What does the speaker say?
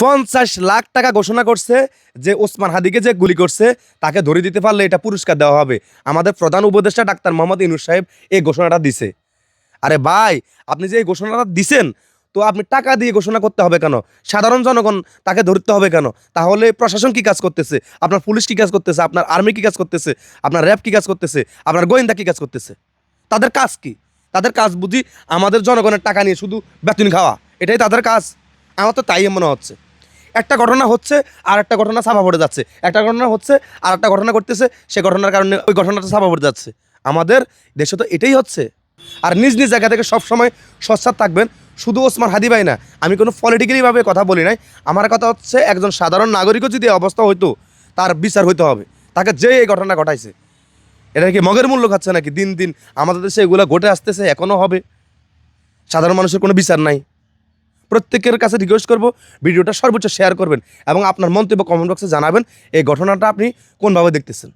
50 লাখ টাকা ঘোষণা করছে যে ওসমান হাদিকে যে গুলি করছে তাকে ধরে দিতে পারলে এটা পুরস্কার দেওয়া হবে। আমাদের প্রধান উপদেষ্টা ডাক্তার মোহাম্মদ ইউনূস সাহেব এই ঘোষণাটা দিছে। আরে ভাই, আপনি যে এই ঘোষণাটা দিছেন, তো আপনি টাকা দিয়ে ঘোষণা করতে হবে কেন? সাধারণ জনগণ তাকে ধরতে হবে কেন? তাহলে প্রশাসন কি কাজ করতেছে? আপনার পুলিশ কি কাজ করতেছে? আপনার আর্মি কি কাজ করতেছে? আপনার র্যাব কি কাজ করতেছে? আপনার গোয়েন্দা কি কাজ করতেছে? তাদের কাজ কি? তাদের কাজ বুঝি আমাদের জনগণের টাকা নিয়ে শুধু বেতন খাওয়া, এটাই তাদের কাজ? আমার তো তাই মনে হচ্ছে। একটা ঘটনা হচ্ছে আর একটা ঘটনা ছাপা পড়ে যাচ্ছে, একটা ঘটনা হচ্ছে আর একটা ঘটনা করতেছে, সে ঘটনার কারণে ওই ঘটনাটা ছাপা পড়ে যাচ্ছে। আমাদের দেশে তো এটাই হচ্ছে। আর নিজ নিজ জায়গা থেকে সবসময় সচ্ছাদ থাকবেন। শুধু ওসমান হাদি ভাই না, আমি কোনো পলিটিক্যালিভাবে কথা বলি নাই। আমার কথা হচ্ছে একজন সাধারণ নাগরিকও যদি এই অবস্থা হইতো, তার বিচার হইতে হবে। তাকে যে এই ঘটনা ঘটাইছে, এটা কি মগের মূল্য খাচ্ছে নাকি? দিন দিন আমাদের দেশে এগুলো ঘটে আসতেছে, এখনও হবে। সাধারণ মানুষের কোনো বিচার নাই। প্রত্যেকের কাছে রিকোয়েস্ট করব, ভিডিওটা সর্বোচ্চ শেয়ার করবেন এবং আপনার মন্তব্য কমেন্ট বক্সে জানাবেন এই ঘটনাটা আপনি কোনভাবে দেখতেছেন।